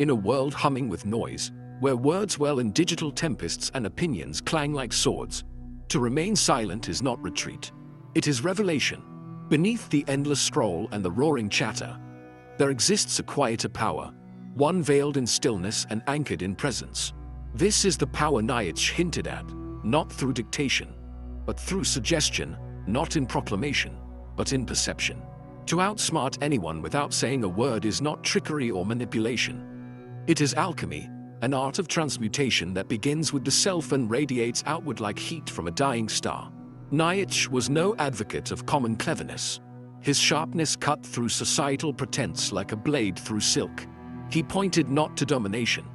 In a world humming with noise, where words wail in digital tempests and opinions clang like swords, to remain silent is not retreat. It is revelation. Beneath the endless scroll and the roaring chatter, there exists a quieter power, one veiled in stillness and anchored in presence. This is the power Nietzsche hinted at, not through dictation, but through suggestion, not in proclamation, but in perception. To outsmart anyone without saying a word is not trickery or manipulation. It is alchemy, an art of transmutation that begins with the self and radiates outward like heat from a dying star. Nietzsche was no advocate of common cleverness. His sharpness cut through societal pretense like a blade through silk. He pointed not to domination,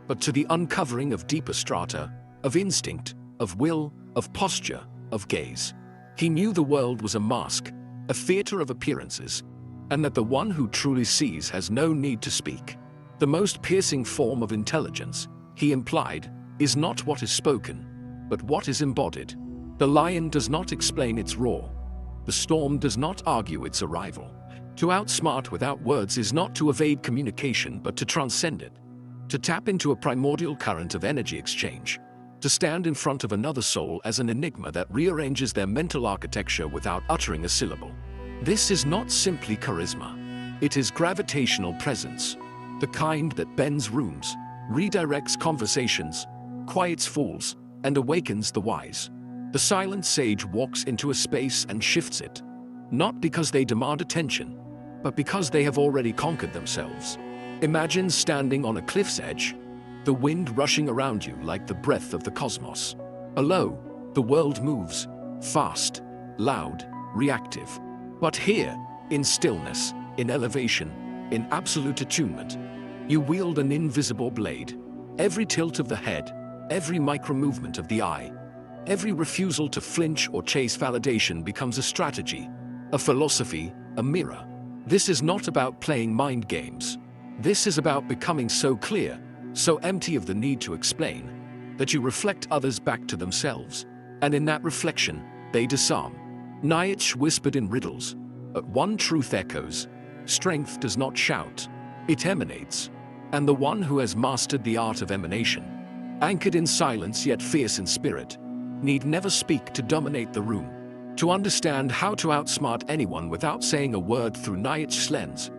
but to the uncovering of deeper strata, of instinct, of will, of posture, of gaze. He knew the world was a mask, a theater of appearances, and that the one who truly sees has no need to speak. The most piercing form of intelligence, he implied, is not what is spoken, but what is embodied. The lion does not explain its roar. The storm does not argue its arrival. To outsmart without words is not to evade communication, but to transcend it. To tap into a primordial current of energy exchange. To stand in front of another soul as an enigma that rearranges their mental architecture without uttering a syllable. This is not simply charisma. It is gravitational presence. The kind that bends rooms, redirects conversations, quiets fools, and awakens the wise. The silent sage walks into a space and shifts it, not because they demand attention, but because they have already conquered themselves. Imagine standing on a cliff's edge, the wind rushing around you like the breath of the cosmos. Below, the world moves, fast, loud, reactive. But here, in stillness, in elevation, in absolute attunement, you wield an invisible blade. Every tilt of the head, every micro-movement of the eye, every refusal to flinch or chase validation becomes a strategy, a philosophy, a mirror. This is not about playing mind games. This is about becoming so clear, so empty of the need to explain, that you reflect others back to themselves, and in that reflection, they disarm. Nietzsche whispered in riddles, but one truth echoes: strength does not shout, it emanates. And the one who has mastered the art of emanation, anchored in silence yet fierce in spirit, need never speak to dominate the room. To understand how to outsmart anyone without saying a word through Nietzsche's lens,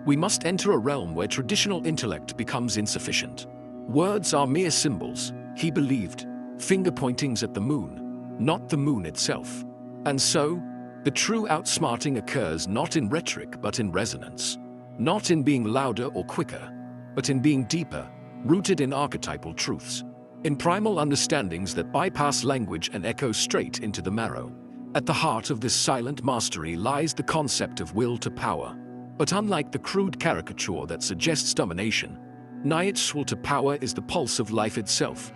we must enter a realm where traditional intellect becomes insufficient. Words are mere symbols, he believed, finger pointings at the moon, not the moon itself. And so, the true outsmarting occurs not in rhetoric but in resonance, not in being louder or quicker, but in being deeper, rooted in archetypal truths, in primal understandings that bypass language and echo straight into the marrow. At the heart of this silent mastery lies the concept of will to power. But unlike the crude caricature that suggests domination, Nietzsche's will to power is the pulse of life itself.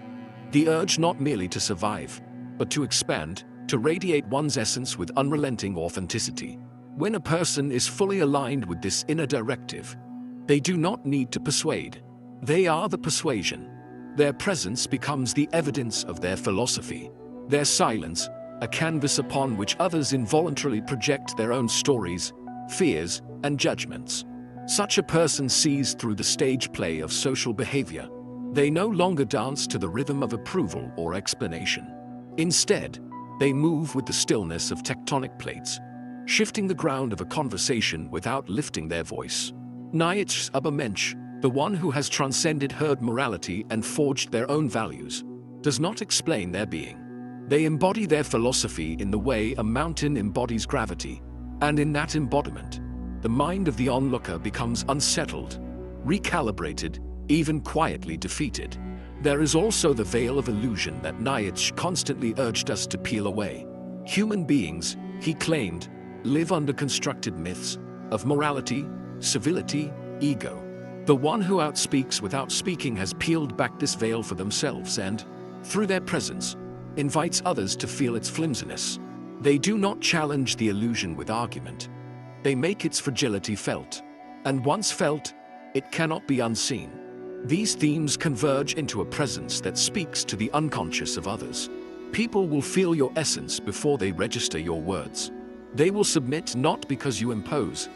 The urge not merely to survive, but to expand, to radiate one's essence with unrelenting authenticity. When a person is fully aligned with this inner directive, they do not need to persuade. They are the persuasion. Their presence becomes the evidence of their philosophy. Their silence, a canvas upon which others involuntarily project their own stories, fears, and judgments. Such a person sees through the stage play of social behavior. They no longer dance to the rhythm of approval or explanation. Instead, they move with the stillness of tectonic plates, shifting the ground of a conversation without lifting their voice. Nietzsche's Übermensch, the one who has transcended herd morality and forged their own values, does not explain their being. They embody their philosophy in the way a mountain embodies gravity, and in that embodiment, the mind of the onlooker becomes unsettled, recalibrated, even quietly defeated. There is also the veil of illusion that Nietzsche constantly urged us to peel away. Human beings, he claimed, live under constructed myths of morality, civility, ego. The one who outspeaks without speaking has peeled back this veil for themselves and, through their presence, invites others to feel its flimsiness. They do not challenge the illusion with argument. They make its fragility felt. And once felt, it cannot be unseen. These themes converge into a presence that speaks to the unconscious of others. People will feel your essence before they register your words. They will submit not because you impose,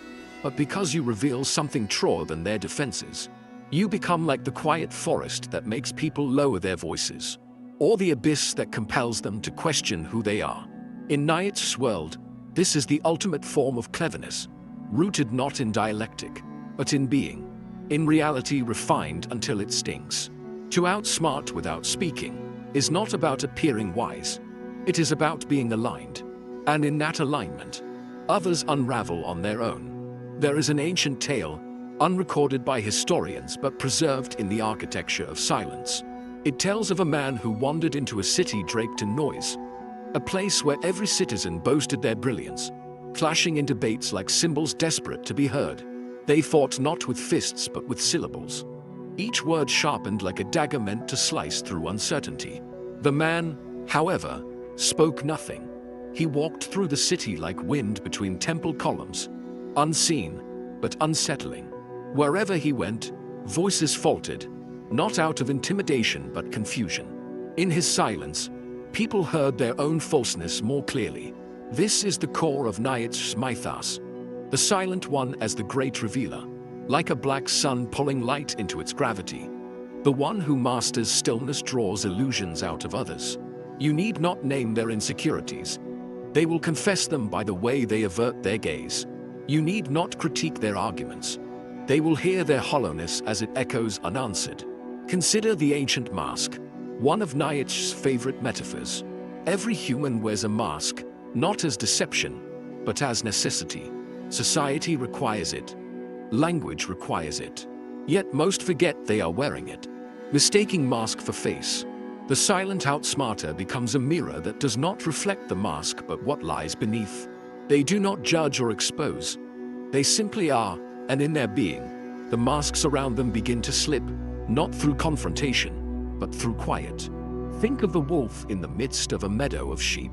but because you reveal something truer than their defenses. You become like the quiet forest that makes people lower their voices, or the abyss that compels them to question who they are. In Nietzsche's world, this is the ultimate form of cleverness, rooted not in dialectic, but in being, in reality refined until it stings. To outsmart without speaking is not about appearing wise. It is about being aligned. And in that alignment, others unravel on their own. There is an ancient tale, unrecorded by historians but preserved in the architecture of silence. It tells of a man who wandered into a city draped in noise, a place where every citizen boasted their brilliance, clashing in debates like cymbals desperate to be heard. They fought not with fists but with syllables, each word sharpened like a dagger meant to slice through uncertainty. The man, however, spoke nothing. He walked through the city like wind between temple columns, unseen but unsettling. Wherever he went, voices faltered, not out of intimidation but confusion. In his silence, people heard their own falseness more clearly. This is the core of Nietzsche's mythos, the silent one as the great revealer, like a black sun pulling light into its gravity. The one who masters stillness draws illusions out of others. You need not name their insecurities. They will confess them by the way they avert their gaze. You need not critique their arguments. They will hear their hollowness as it echoes unanswered. Consider the ancient mask, one of Nietzsche's favorite metaphors. Every human wears a mask, not as deception, but as necessity. Society requires it. Language requires it. Yet most forget they are wearing it, mistaking mask for face. The silent outsmarter becomes a mirror that does not reflect the mask but what lies beneath. They do not judge or expose. They simply are, and in their being, the masks around them begin to slip, not through confrontation, but through quiet. Think of the wolf in the midst of a meadow of sheep.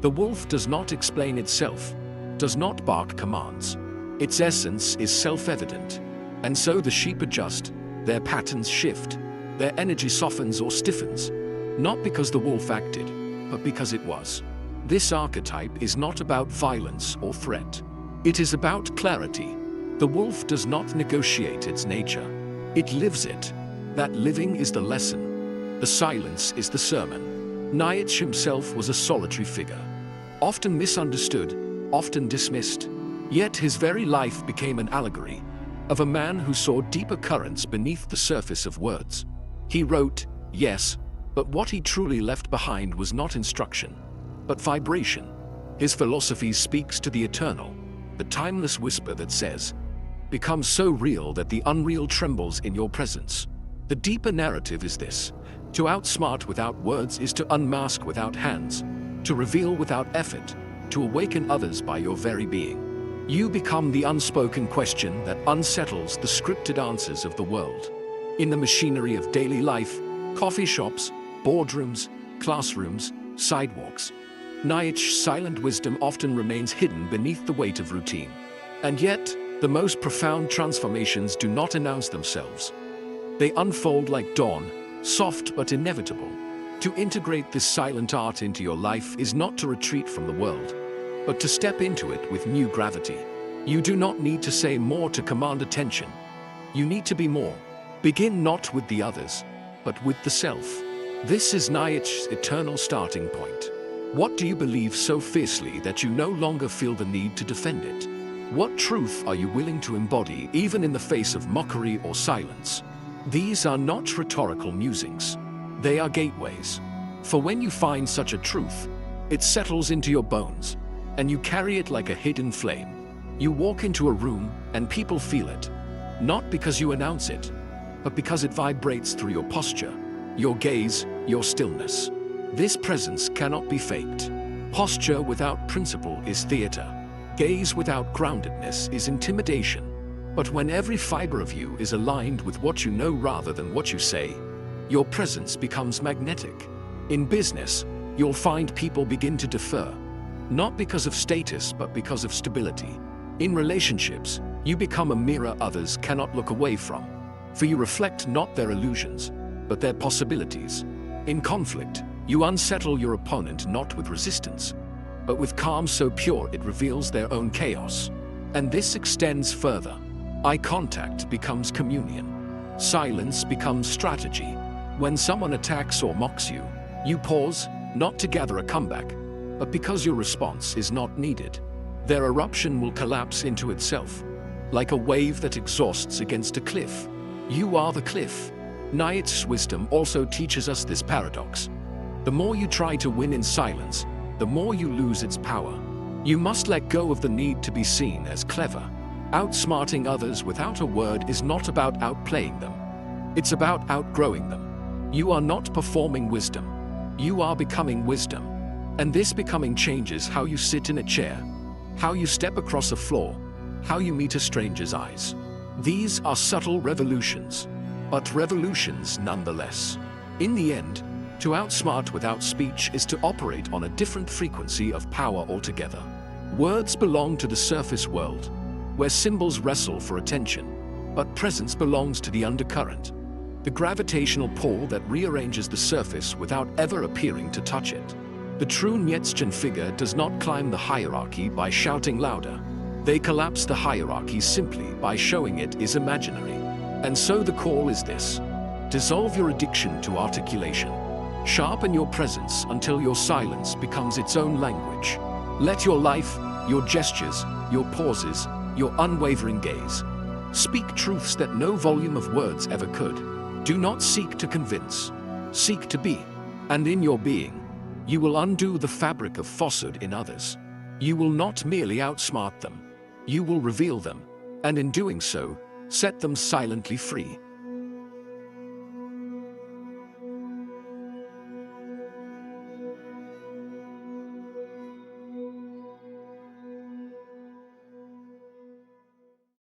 The wolf does not explain itself, does not bark commands. Its essence is self-evident. And so the sheep adjust, their patterns shift, their energy softens or stiffens, not because the wolf acted, but because it was. This archetype is not about violence or threat. It is about clarity. The wolf does not negotiate its nature. It lives it. That living is the lesson. The silence is the sermon. Nietzsche himself was a solitary figure, often misunderstood, often dismissed. Yet his very life became an allegory of a man who saw deeper currents beneath the surface of words. He wrote, yes, but what he truly left behind was not instruction, but vibration. His philosophy speaks to the eternal, the timeless whisper that says, "Become so real that the unreal trembles in your presence." The deeper narrative is this: to outsmart without words is to unmask without hands, to reveal without effort, to awaken others by your very being. You become the unspoken question that unsettles the scripted answers of the world. In the machinery of daily life, coffee shops, boardrooms, classrooms, sidewalks, Nietzsche's silent wisdom often remains hidden beneath the weight of routine. And yet, the most profound transformations do not announce themselves. They unfold like dawn, soft but inevitable. To integrate this silent art into your life is not to retreat from the world, but to step into it with new gravity. You do not need to say more to command attention. You need to be more. Begin not with the others, but with the self. This is Nietzsche's eternal starting point. What do you believe so fiercely that you no longer feel the need to defend it? What truth are you willing to embody even in the face of mockery or silence? These are not rhetorical musings. They are gateways. For when you find such a truth, it settles into your bones, and you carry it like a hidden flame. You walk into a room and people feel it, not because you announce it, but because it vibrates through your posture, your gaze, your stillness. This presence cannot be faked. Posture without principle is theater. Gaze without groundedness is intimidation. But when every fiber of you is aligned with what you know rather than what you say, your presence becomes magnetic. In business, you'll find people begin to defer, not because of status but because of stability. In relationships, you become a mirror others cannot look away from, for you reflect not their illusions, but their possibilities. In conflict, you unsettle your opponent not with resistance, but with calm so pure it reveals their own chaos. And this extends further. Eye contact becomes communion. Silence becomes strategy. When someone attacks or mocks you, you pause, not to gather a comeback, but because your response is not needed. Their eruption will collapse into itself, like a wave that exhausts against a cliff. You are the cliff. Nietzsche's wisdom also teaches us this paradox. The more you try to win in silence, the more you lose its power. You must let go of the need to be seen as clever. Outsmarting others without a word is not about outplaying them. It's about outgrowing them. You are not performing wisdom. You are becoming wisdom. And this becoming changes how you sit in a chair, how you step across a floor, how you meet a stranger's eyes. These are subtle revolutions, but revolutions nonetheless. In the end, to outsmart without speech is to operate on a different frequency of power altogether. Words belong to the surface world, where symbols wrestle for attention, but presence belongs to the undercurrent, the gravitational pull that rearranges the surface without ever appearing to touch it. The true Nietzschean figure does not climb the hierarchy by shouting louder. They collapse the hierarchy simply by showing it is imaginary. And so the call is this: dissolve your addiction to articulation. Sharpen your presence until your silence becomes its own language. Let your life, your gestures, your pauses, your unwavering gaze speak truths that no volume of words ever could. Do not seek to convince, seek to be. And in your being, you will undo the fabric of falsehood in others. You will not merely outsmart them, you will reveal them, and in doing so, set them silently free.